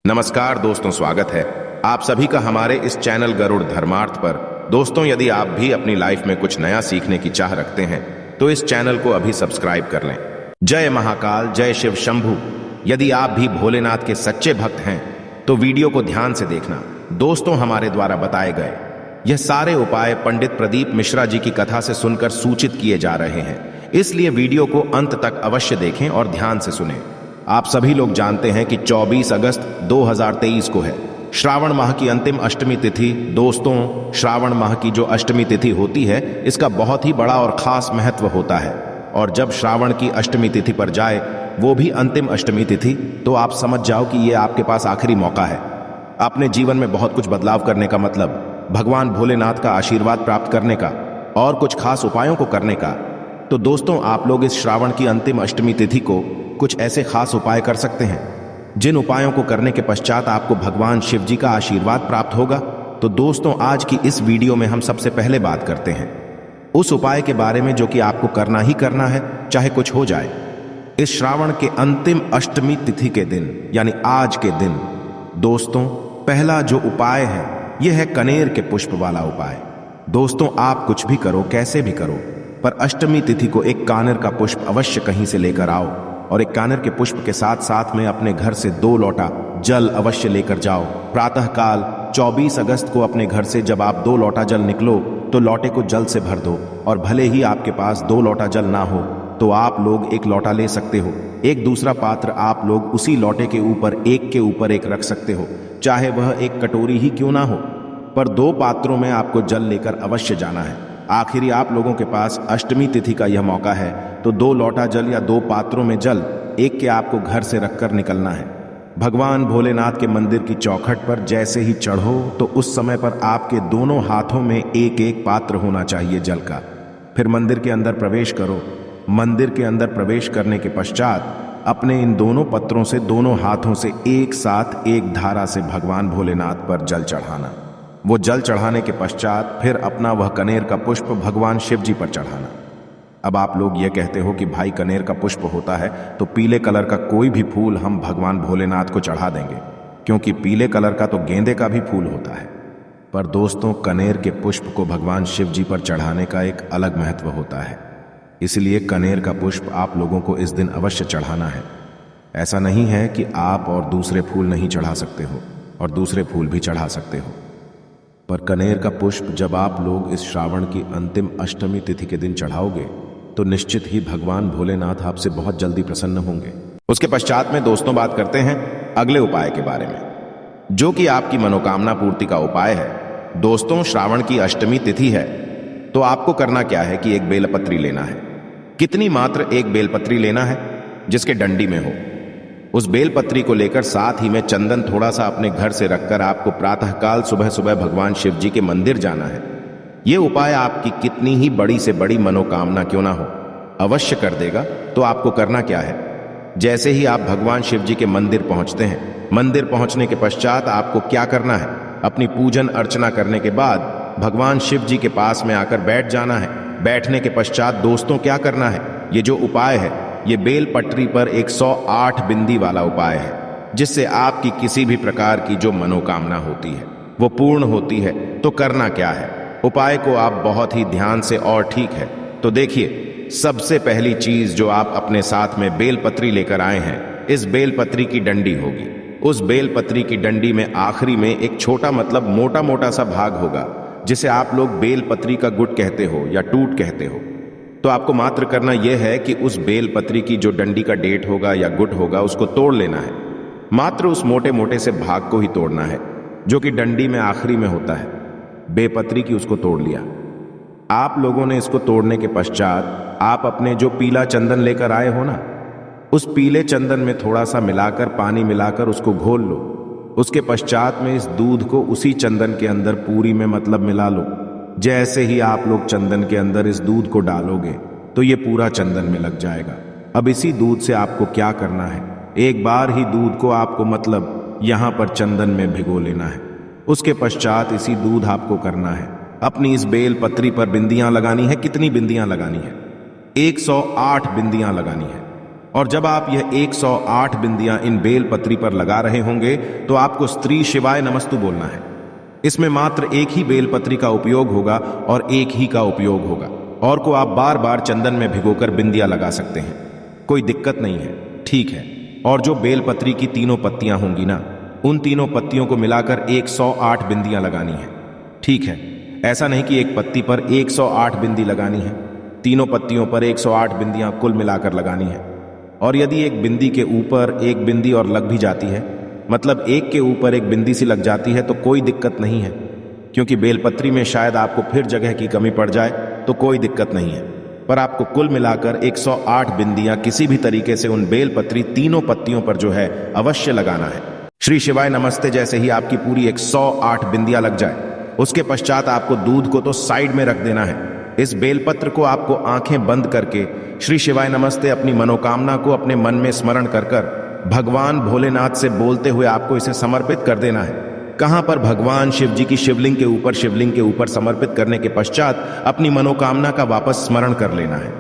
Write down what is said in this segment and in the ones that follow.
नमस्कार दोस्तों, स्वागत है आप सभी का हमारे इस चैनल गरुड़ धर्मार्थ पर। दोस्तों, यदि आप भी अपनी लाइफ में कुछ नया सीखने की चाह रखते हैं तो इस चैनल को अभी सब्सक्राइब कर लें। जय महाकाल, जय शिव शंभू। यदि आप भी भोलेनाथ के सच्चे भक्त हैं तो वीडियो को ध्यान से देखना। दोस्तों, हमारे द्वारा बताए गए यह सारे उपाय पंडित प्रदीप मिश्रा जी की कथा से सुनकर सूचित किए जा रहे हैं, इसलिए वीडियो को अंत तक अवश्य देखें और ध्यान से सुनें। आप सभी लोग जानते हैं कि 24 अगस्त 2023 को है श्रावण माह की अंतिम अष्टमी तिथि। दोस्तों, श्रावण माह की जो अष्टमी तिथि होती है इसका बहुत ही बड़ा और खास महत्व होता है, और जब श्रावण की अष्टमी तिथि पर जाए, वो भी अंतिम अष्टमी तिथि, तो आप समझ जाओ कि ये आपके पास आखिरी मौका है अपने जीवन में बहुत कुछ बदलाव करने का, मतलब भगवान भोलेनाथ का आशीर्वाद प्राप्त करने का और कुछ खास उपायों को करने का। तो दोस्तों, आप लोग इस श्रावण की अंतिम अष्टमी तिथि को कुछ ऐसे खास उपाय कर सकते हैं जिन उपायों को करने के पश्चात आपको भगवान शिव जी का आशीर्वाद प्राप्त होगा। तो दोस्तों, आज की इस वीडियो में हम सबसे पहले बात करते हैं उस उपाय के बारे में जो कि आपको करना ही करना है, चाहे कुछ हो जाए। इस श्रावण के अंतिम अष्टमी तिथि के दिन, यानी आज के दिन, दोस्तों, पहला जो उपाय है यह है कनेर के पुष्प वाला उपाय। दोस्तों, आप कुछ भी करो, कैसे भी करो, पर अष्टमी तिथि को एक कानेर का पुष्प अवश्य कहीं से लेकर आओ, और एक कानेर के पुष्प के साथ साथ में अपने घर से 2 लोटा जल अवश्य लेकर जाओ। प्रातःकाल 24 अगस्त को अपने घर से जब आप 2 लोटा जल निकलो तो लोटे को जल से भर दो, और भले ही आपके पास 2 लोटा जल ना हो तो आप लोग 1 लोटा ले सकते हो। एक दूसरा पात्र आप लोग उसी लोटे के ऊपर एक रख सकते हो, चाहे वह एक कटोरी ही क्यों ना हो, पर 2 पात्रों में आपको जल लेकर अवश्य जाना है। आखिरी आप लोगों के पास अष्टमी तिथि का यह मौका है, तो 2 लोटा जल या 2 पात्रों में जल एक के आपको घर से रखकर निकलना है। भगवान भोलेनाथ के मंदिर की चौखट पर जैसे ही चढ़ो तो उस समय पर आपके दोनों हाथों में एक पात्र होना चाहिए जल का। फिर मंदिर के अंदर प्रवेश करो। मंदिर के अंदर प्रवेश करने के पश्चात अपने इन दोनों पत्रों से दोनों हाथों से एक साथ एक धारा से भगवान भोलेनाथ पर जल चढ़ाना। वो जल चढ़ाने के पश्चात फिर अपना वह कनेर का पुष्प भगवान शिव जी पर चढ़ाना। अब आप लोग ये कहते हो कि भाई, कनेर का पुष्प होता है तो पीले कलर का कोई भी फूल हम भगवान भोलेनाथ को चढ़ा देंगे, क्योंकि पीले कलर का तो गेंदे का भी फूल होता है। पर दोस्तों, कनेर के पुष्प को भगवान शिव जी पर चढ़ाने का एक अलग महत्व होता है, इसलिए कनेर का पुष्प आप लोगों को इस दिन अवश्य चढ़ाना है। ऐसा नहीं है कि आप और दूसरे फूल नहीं चढ़ा सकते हो और दूसरे फूल भी चढ़ा सकते हो, पर कनेर का पुष्प जब आप लोग इस श्रावण की अंतिम अष्टमी तिथि के दिन चढ़ाओगे तो निश्चित ही भगवान भोलेनाथ आपसे बहुत जल्दी प्रसन्न होंगे। उसके पश्चात में दोस्तों बात करते हैं अगले उपाय के बारे में, जो कि आपकी मनोकामना पूर्ति का उपाय है। दोस्तों, श्रावण की अष्टमी तिथि है तो आपको करना क्या है कि एक बेलपत्री लेना है। कितनी? मात्र एक बेलपत्री लेना है जिसके डंडी में हो। उस बेलपत्री को लेकर साथ ही में चंदन थोड़ा सा अपने घर से रखकर आपको प्रातःकाल सुबह सुबह भगवान शिव जी के मंदिर जाना है। यह उपाय आपकी कितनी ही बड़ी से बड़ी मनोकामना क्यों ना हो, अवश्य कर देगा। तो आपको करना क्या है, जैसे ही आप भगवान शिव जी के मंदिर पहुंचते हैं, मंदिर पहुंचने के पश्चात आपको क्या करना है, अपनी पूजन अर्चना करने के बाद भगवान शिव जी के पास में आकर बैठ जाना है। बैठने के पश्चात दोस्तों क्या करना है, ये जो उपाय है ये बेल पटरी पर 108 बिंदी वाला उपाय है, जिससे आपकी किसी भी प्रकार की जो मनोकामना होती है वो पूर्ण होती है। तो करना क्या है, उपाय को आप बहुत ही ध्यान से, और ठीक है तो देखिए, सबसे पहली चीज जो आप अपने साथ में बेलपत्री लेकर आए हैं, इस बेलपत्री की डंडी होगी। उस बेलपत्री की डंडी में आखिरी में एक छोटा, मतलब मोटा मोटा सा भाग होगा, जिसे आप लोग बेलपत्री का गुट कहते हो या टूट कहते हो। तो आपको मात्र करना यह है कि उस बेलपत्री की जो डंडी का डेट होगा या गुट होगा उसको तोड़ लेना है। मात्र उस मोटे मोटे से भाग को ही तोड़ना है जो कि डंडी में आखिरी में होता है। बेलपत्री की उसको तोड़ लिया। आप लोगों ने इसको तोड़ने के पश्चात आप अपने जो पीला चंदन लेकर आए हो ना, उस पीले चंदन में थोड़ा सा मिलाकर, पानी मिलाकर उसको घोल लो। उसके पश्चात में इस दूध को उसी चंदन के अंदर पूरी में, मतलब मिला लो। जैसे ही आप लोग चंदन के अंदर इस दूध को डालोगे तो ये पूरा चंदन में लग जाएगा। अब इसी दूध से आपको क्या करना है, एक बार ही दूध को आपको, मतलब यहां पर चंदन में भिगो लेना है। उसके पश्चात इसी दूध आपको करना है अपनी इस बेल पत्री पर बिंदियां लगानी है। कितनी बिंदियां लगानी है? 108 बिंदियां लगानी है। और जब आप यह 108 बिंदियां इन बेलपत्री पर लगा रहे होंगे तो आपको स्त्री शिवाय नमस्तु बोलना है। इसमें मात्र एक ही बेलपत्री का उपयोग होगा और एक ही का उपयोग होगा, और को आप बार बार चंदन में भिगोकर बिंदियां लगा सकते हैं, कोई दिक्कत नहीं है, ठीक है। और जो बेलपत्री की तीनों पत्तियां होंगी ना, उन तीनों पत्तियों को मिलाकर 108 बिंदियां लगानी है, ठीक है। ऐसा नहीं कि एक पत्ती पर 108 बिंदी लगानी है, तीनों पत्तियों पर 108 बिंदियां कुल मिलाकर लगानी है। और यदि एक बिंदी के ऊपर एक बिंदी और लग भी जाती है, मतलब एक के ऊपर एक बिंदी सी लग जाती है, तो कोई दिक्कत नहीं है, क्योंकि बेलपत्री में शायद आपको फिर जगह की कमी पड़ जाए तो कोई दिक्कत नहीं है। पर आपको कुल मिलाकर 108 बिंदियां किसी भी तरीके से उन बेलपत्री तीनों पत्तियों पर जो है अवश्य लगाना है। श्री शिवाय नमस्ते जैसे ही आपकी पूरी 108 बिंदियां लग जाए, उसके पश्चात आपको दूध को तो साइड में रख देना है। इस बेलपत्र को आपको आंखें बंद करके श्री शिवाय नमस्ते अपनी मनोकामना को अपने मन में स्मरण कर भगवान भोलेनाथ से बोलते हुए आपको इसे समर्पित कर देना है। कहां पर? भगवान शिव जी की शिवलिंग के ऊपर समर्पित करने के पश्चात अपनी मनोकामना का वापस स्मरण कर लेना है।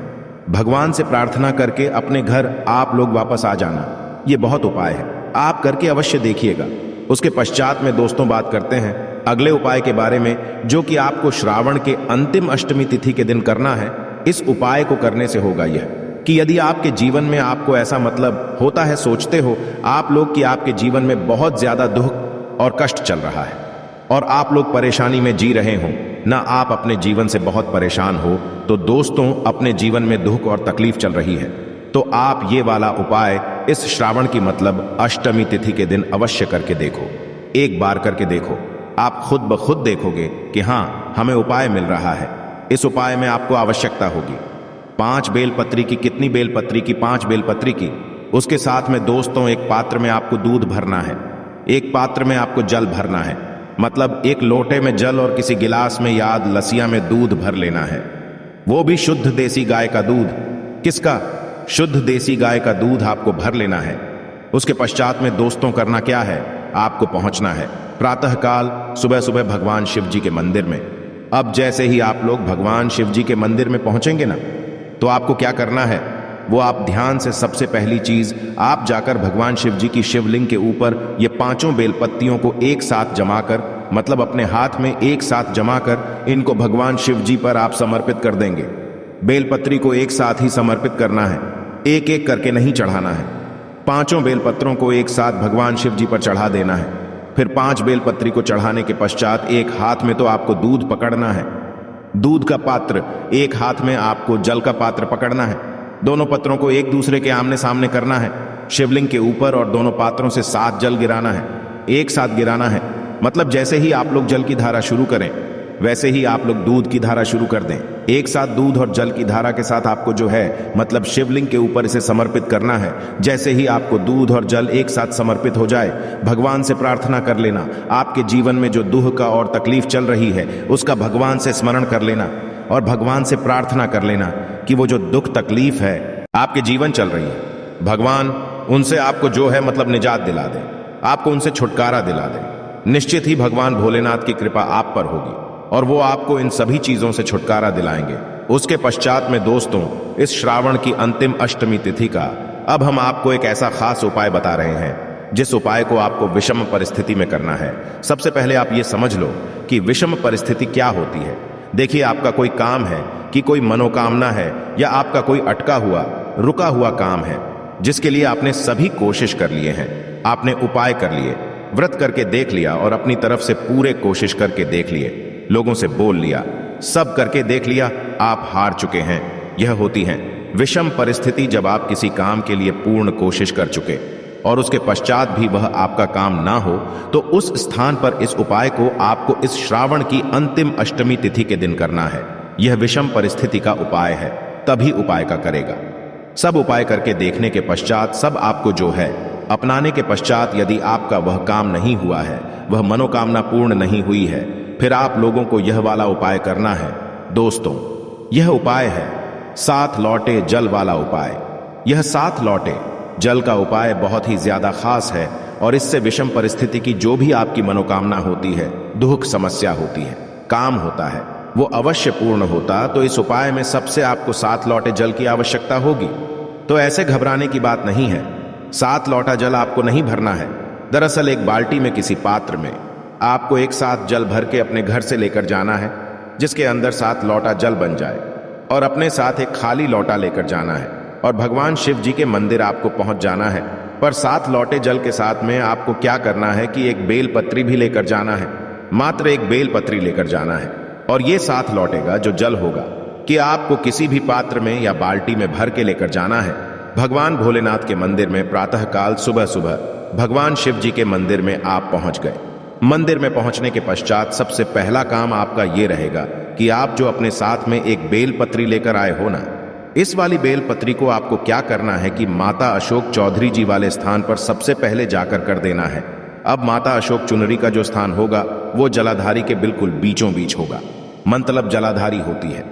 भगवान से प्रार्थना करके अपने घर आप लोग वापस आ जाना। ये बहुत उपाय है, आप करके अवश्य देखिएगा। उसके पश्चात में दोस्तों बात करते हैं अगले उपाय के बारे में, जो कि आपको श्रावण के अंतिम अष्टमी तिथि के दिन करना है। इस उपाय को करने से होगा यह कि यदि आपके जीवन में आपको ऐसा मतलब होता है, सोचते हो आप लोग कि आपके जीवन में बहुत ज्यादा दुख और कष्ट चल रहा है और आप लोग परेशानी में जी रहे हो, ना आप अपने जीवन से बहुत परेशान हो, तो दोस्तों अपने जीवन में दुख और तकलीफ चल रही है, तो आप ये वाला उपाय इस श्रावण की मतलब अष्टमी तिथि के दिन अवश्य करके देखो। एक बार करके देखो, आप खुद ब खुद देखोगे कि हाँ, हमें उपाय मिल रहा है। इस उपाय में आपको आवश्यकता होगी 5 बेलपत्री की। कितनी बेलपत्री की? 5 बेलपत्री की। उसके साथ में दोस्तों एक पात्र में आपको दूध भरना है, एक पात्र में आपको जल भरना है, मतलब एक लोटे में जल और किसी गिलास में या लसिया में दूध भर लेना है, वो भी शुद्ध देसी गाय का दूध। किसका? शुद्ध देसी गाय का दूध आपको भर लेना है। उसके पश्चात में दोस्तों करना क्या है? आपको पहुंचना है प्रातःकाल सुबह सुबह भगवान शिव जी के मंदिर में। अब जैसे ही आप लोग भगवान शिव जी के मंदिर में पहुंचेंगे ना, तो आपको क्या करना है, वो आप ध्यान से सबसे पहली चीज आप जाकर भगवान शिव जी की शिवलिंग के ऊपर ये 5 बेलपत्तियों को एक साथ जमा कर, मतलब अपने हाथ में एक साथ जमा कर इनको भगवान शिव जी पर आप समर्पित कर देंगे। बेलपत्री को एक साथ ही समर्पित करना है, एक एक करके नहीं चढ़ाना है। 5 बेलपत्रों को एक साथ भगवान शिव जी पर चढ़ा देना है। फिर 5 बेलपत्री को चढ़ाने के पश्चात एक हाथ में तो आपको दूध पकड़ना है, दूध का पात्र, एक हाथ में आपको जल का पात्र पकड़ना है। दोनों पत्रों को एक दूसरे के आमने सामने करना है शिवलिंग के ऊपर, और दोनों पात्रों से साथ जल गिराना है, एक साथ गिराना है। मतलब जैसे ही आप लोग जल की धारा शुरू करें, वैसे ही आप लोग दूध की धारा शुरू कर दें। एक साथ दूध और जल की धारा के साथ आपको जो है मतलब शिवलिंग के ऊपर इसे समर्पित करना है। जैसे ही आपको दूध और जल एक साथ समर्पित हो जाए, भगवान से प्रार्थना कर लेना, आपके जीवन में जो दुख का और तकलीफ चल रही है उसका भगवान से स्मरण कर लेना और भगवान से प्रार्थना कर लेना कि वो जो दुख तकलीफ है आपके जीवन चल रही है, भगवान उनसे आपको जो है मतलब निजात दिला दे, आपको उनसे छुटकारा दिला दे। निश्चित ही भगवान भोलेनाथ की कृपा आप पर होगी और वो आपको इन सभी चीजों से छुटकारा दिलाएंगे। उसके पश्चात में दोस्तों इस श्रावण की अंतिम अष्टमी तिथि का अब हम आपको एक ऐसा खास उपाय बता रहे हैं, जिस उपाय को आपको विषम परिस्थिति में करना है। सबसे पहले आप ये समझ लो कि विषम परिस्थिति क्या होती है। देखिए, आपका कोई काम है कि कोई मनोकामना है या आपका कोई अटका हुआ रुका हुआ काम है जिसके लिए आपने सभी कोशिश कर लिए हैं, आपने उपाय कर लिए, व्रत करके देख लिया और अपनी तरफ से पूरे कोशिश करके देख लिए, लोगों से बोल लिया, सब करके देख लिया, आप हार चुके हैं। यह होती है विषम परिस्थिति, जब आप किसी काम के लिए पूर्ण कोशिश कर चुके और उसके पश्चात भी वह आपका काम ना हो, तो उस स्थान पर इस उपाय को आपको इस श्रावण की अंतिम अष्टमी तिथि के दिन करना है। यह विषम परिस्थिति का उपाय है, तभी उपाय का करेगा। सब उपाय करके देखने के पश्चात, सब आपको जो है अपनाने के पश्चात, यदि आपका वह काम नहीं हुआ है, वह मनोकामना पूर्ण नहीं हुई है, फिर आप लोगों को यह वाला उपाय करना है। दोस्तों, यह उपाय है 7 लौटे जल वाला उपाय। यह 7 लौटे जल का उपाय बहुत ही ज्यादा खास है और इससे विषम परिस्थिति की जो भी आपकी मनोकामना होती है, दुख समस्या होती है, काम होता है, वो अवश्य पूर्ण होता। तो इस उपाय में सबसे आपको 7 लौटे जल की आवश्यकता होगी। तो ऐसे घबराने की बात नहीं है। 7 लोटा जल आपको नहीं भरना है। दरअसल एक बाल्टी में किसी पात्र में आपको एक साथ जल भर के अपने घर से लेकर जाना है, जिसके अंदर 7 लोटा जल बन जाए, और अपने साथ एक खाली लोटा लेकर जाना है और भगवान शिव जी के मंदिर आपको पहुंच जाना है। पर 7 लोटे जल के साथ में आपको क्या करना है कि एक बेलपत्री भी लेकर जाना है। मात्र एक बेलपत्री लेकर जाना है और ये साथ लौटेगा जो जल होगा कि आपको किसी भी पात्र में या बाल्टी में भर के लेकर जाना है। भगवान भोलेनाथ के मंदिर में प्रातःकाल सुबह सुबह भगवान शिव जी के मंदिर में आप पहुंच गए। मंदिर में पहुंचने के पश्चात सबसे पहला काम आपका ये रहेगा कि आप जो अपने साथ में एक बेलपत्री लेकर आए हो ना, इस वाली बेलपत्री को आपको क्या करना है कि माता अशोक चौधरी जी वाले स्थान पर सबसे पहले जाकर कर देना है। अब माता अशोक चुनरी का जो स्थान होगा वो जलाधारी के बिल्कुल बीचों बीच होगा। मतलब जलाधारी होती है,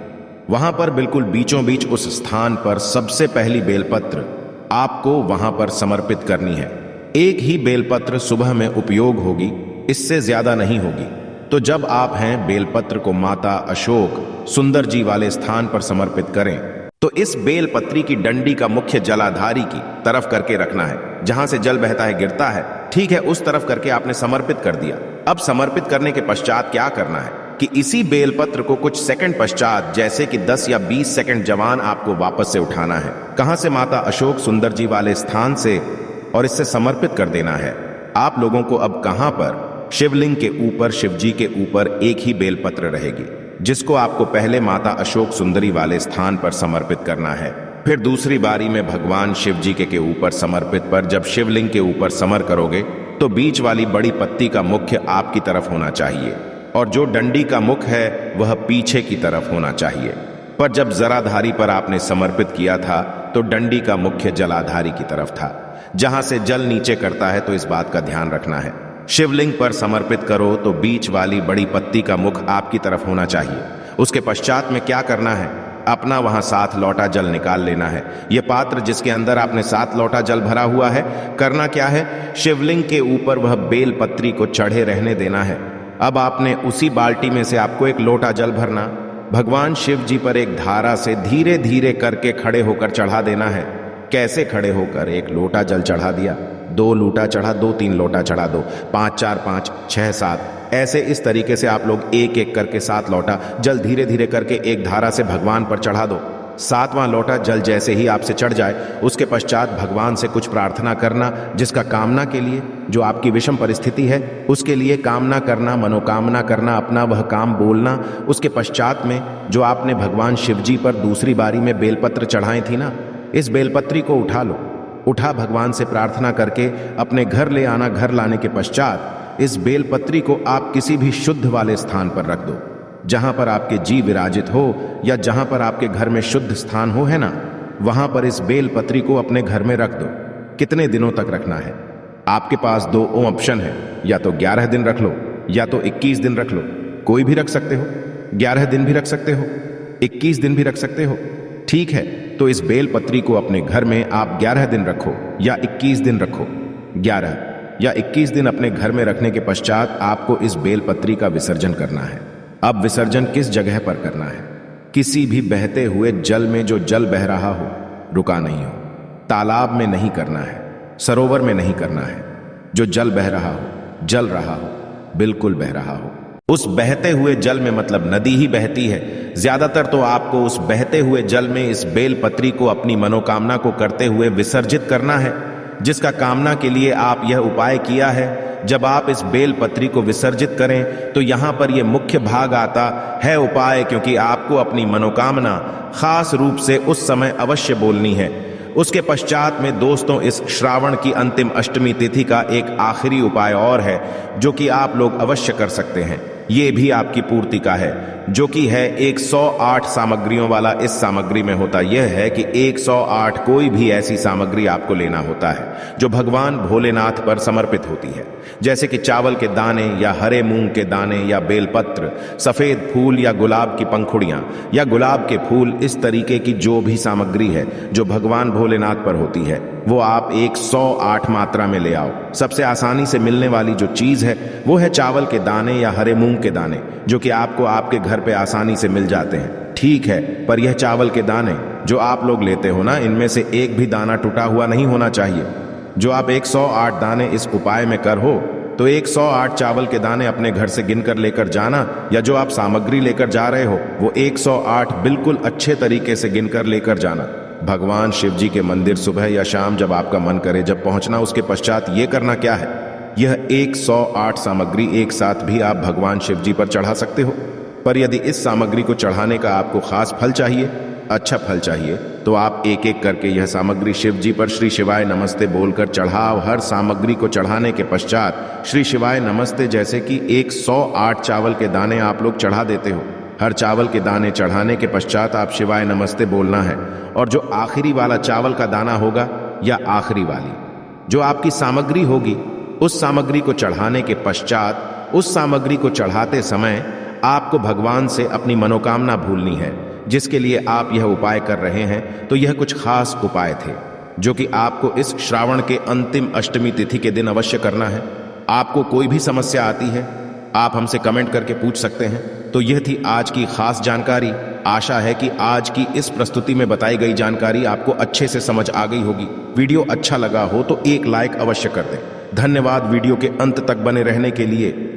वहां पर बिल्कुल बीचों बीच उस स्थान पर सबसे पहली बेलपत्र आपको वहां पर समर्पित करनी है। एक ही बेलपत्र सुबह में उपयोग होगी, इससे ज्यादा नहीं होगी। तो जब आप हैं बेलपत्र को माता अशोक सुंदर जी वाले स्थान पर समर्पित करें तो इस बेलपत्री की डंडी का मुख्य जलाधारी की तरफ करके रखना है। जहां से जल बहता है गिरता है, ठीक है, उस तरफ करके आपने समर्पित कर दिया। अब समर्पित करने के पश्चात क्या करना है कि इसी बेलपत्र को कुछ सेकंड पश्चात, जैसे कि 10 या 20 सेकंड जवान आपको वापस से उठाना है। कहां से? माता अशोक सुंदर जी वाले स्थान से, और इससे समर्पित कर देना है। आप लोगों को अब कहां पर? शिवलिंग के ऊपर, शिव जी के ऊपर एक ही बेलपत्र रहेगी, जिसको आपको पहले माता अशोक सुंदरी वाले स्थान पर समर्पित करना है। फिर दूसरी बारी में भगवान शिव जी के ऊपर समर्पित पर जब शिवलिंग के ऊपर समर करोगे तो बीच वाली बड़ी पत्ती का मुख्य आपकी तरफ होना चाहिए और जो डंडी का मुख है वह पीछे की तरफ होना चाहिए। पर जब जराधारी पर आपने समर्पित किया था तो डंडी का मुख्य जलाधारी की तरफ था, जहां से जल नीचे करता है, तो इस बात का ध्यान रखना है। शिवलिंग पर समर्पित करो तो बीच वाली बड़ी पत्ती का मुख आपकी तरफ होना चाहिए। उसके पश्चात में क्या करना है? अपना वहां 7 लोटा जल निकाल लेना है। यह पात्र जिसके अंदर आपने 7 लोटा जल भरा हुआ है, करना क्या है? शिवलिंग के ऊपर वह बेलपत्री को चढ़े रहने देना है। अब आपने उसी बाल्टी में से आपको एक लोटा जल भरना, भगवान शिव जी पर एक धारा से धीरे धीरे करके खड़े होकर चढ़ा देना है। कैसे खड़े होकर? एक लोटा जल चढ़ा दिया, 2 लोटा चढ़ा दो, 3 लोटा चढ़ा दो, 5 4 5 6 7, ऐसे इस तरीके से आप लोग एक एक करके 7 लोटा जल धीरे धीरे करके एक धारा से भगवान पर चढ़ा दो। 7वां लोटा जल जैसे ही आपसे चढ़ जाए उसके पश्चात भगवान से कुछ प्रार्थना करना, जिसका कामना के लिए, जो आपकी विषम परिस्थिति है उसके लिए कामना करना, मनोकामना करना, अपना वह काम बोलना। उसके पश्चात में जो आपने भगवान शिव जी पर दूसरी बारी में बेलपत्र चढ़ाई थी ना, इस बेलपत्री को उठा लो। उठा भगवान से प्रार्थना करके अपने घर ले आना। घर लाने के पश्चात इस बेलपत्री को आप किसी भी शुद्ध वाले स्थान पर रख दो, जहां पर आपके जी विराजित हो या जहां पर आपके घर में शुद्ध स्थान हो, है ना, वहां पर इस बेलपत्री को अपने घर में रख दो। कितने दिनों तक रखना है? आपके पास 2 ऑप्शन है, या तो 11 दिन रख लो या तो 21 दिन रख लो। कोई भी रख सकते हो, 11 दिन भी रख सकते हो, 21 दिन भी रख सकते हो। ठीक है, तो इस बेलपत्री को अपने घर में आप 11 दिन रखो या 21 दिन रखो। 11 या 21 दिन अपने घर में रखने के पश्चात आपको इस बेलपत्री का विसर्जन करना है। अब विसर्जन किस जगह पर करना है? किसी भी बहते हुए जल में। जो जल बह रहा हो, रुका नहीं हो, तालाब में नहीं करना है, सरोवर में नहीं करना है। जो जल बह रहा हो, जल रहा हो, बिल्कुल बह रहा हो, उस बहते हुए जल में, मतलब नदी ही बहती है ज्यादातर, तो आपको उस बहते हुए जल में इस बेलपत्री को अपनी मनोकामना को करते हुए विसर्जित करना है, जिसका कामना के लिए आप यह उपाय किया है। जब आप इस बेलपत्री को विसर्जित करें तो यहां पर यह मुख्य भाग आता है उपाय, क्योंकि आपको अपनी मनोकामना खास रूप से उस समय अवश्य बोलनी है। उसके पश्चात में दोस्तों, इस श्रावण की अंतिम अष्टमी तिथि का एक आखिरी उपाय और है जो कि आप लोग अवश्य कर सकते हैं। ये भी आपकी पूर्ति का है, जो कि है 108 सामग्रियों वाला। इस सामग्री में होता यह है कि 108 कोई भी ऐसी सामग्री आपको लेना होता है जो भगवान भोलेनाथ पर समर्पित होती है, जैसे कि चावल के दाने या हरे मूंग के दाने या बेलपत्र, सफेद फूल या गुलाब की पंखुड़ियां या गुलाब के फूल। इस तरीके की जो भी सामग्री है जो भगवान भोलेनाथ पर होती है वो आप 108 मात्रा में ले आओ। सबसे आसानी से मिलने वाली जो चीज है वो है चावल के दाने या हरे मूंग के दाने, जो कि आपको आपके घर पे आसानी से मिल जाते हैं। ठीक है, पर यह चावल के दाने जो आप लोग लेते हो ना, इनमें से एक भी दाना टूटा हुआ नहीं होना चाहिए। जो आप 108 दाने इस उपाय में कर हो, तो 108 चावल के दाने अपने घर से गिनकर लेकर जाना, या जो आप सामग्री लेकर जा रहे हो वो 108 बिल्कुल अच्छे तरीके से गिनकर लेकर जाना। भगवान शिव जी के मंदिर सुबह या शाम जब आपका मन करे जब पहुंचना। उसके पश्चात ये करना क्या है, यह 108 सामग्री एक साथ भी आप भगवान शिव जी पर चढ़ा सकते हो। पर यदि इस सामग्री को चढ़ाने का आपको खास फल चाहिए, अच्छा फल चाहिए, तो आप एक एक करके यह सामग्री शिव जी पर श्री शिवाय नमस्ते बोलकर चढ़ाओ। हर सामग्री को चढ़ाने के पश्चात श्री शिवाय नमस्ते जैसे कि 108 चावल के दाने आप लोग चढ़ा देते हो। हर चावल के दाने चढ़ाने के पश्चात आप शिवाय नमस्ते बोलना है। और जो आखिरी वाला चावल का दाना होगा या आखिरी वाली जो आपकी सामग्री होगी, उस सामग्री को चढ़ाने के पश्चात उस सामग्री को चढ़ाते समय आपको भगवान से अपनी मनोकामना भूलनी है, जिसके लिए आप यह उपाय कर रहे हैं। तो यह कुछ खास उपाय थे जो कि आपको इस श्रावण के अंतिम अष्टमी तिथि के दिन अवश्य करना है। आपको कोई भी समस्या आती है, आप हमसे कमेंट करके पूछ सकते हैं। तो यह थी आज की खास जानकारी। आशा है कि आज की इस प्रस्तुति में बताई गई जानकारी आपको अच्छे से समझ आ गई होगी। वीडियो अच्छा लगा हो तो एक लाइक अवश्य कर दें। धन्यवाद वीडियो के अंत तक बने रहने के लिए।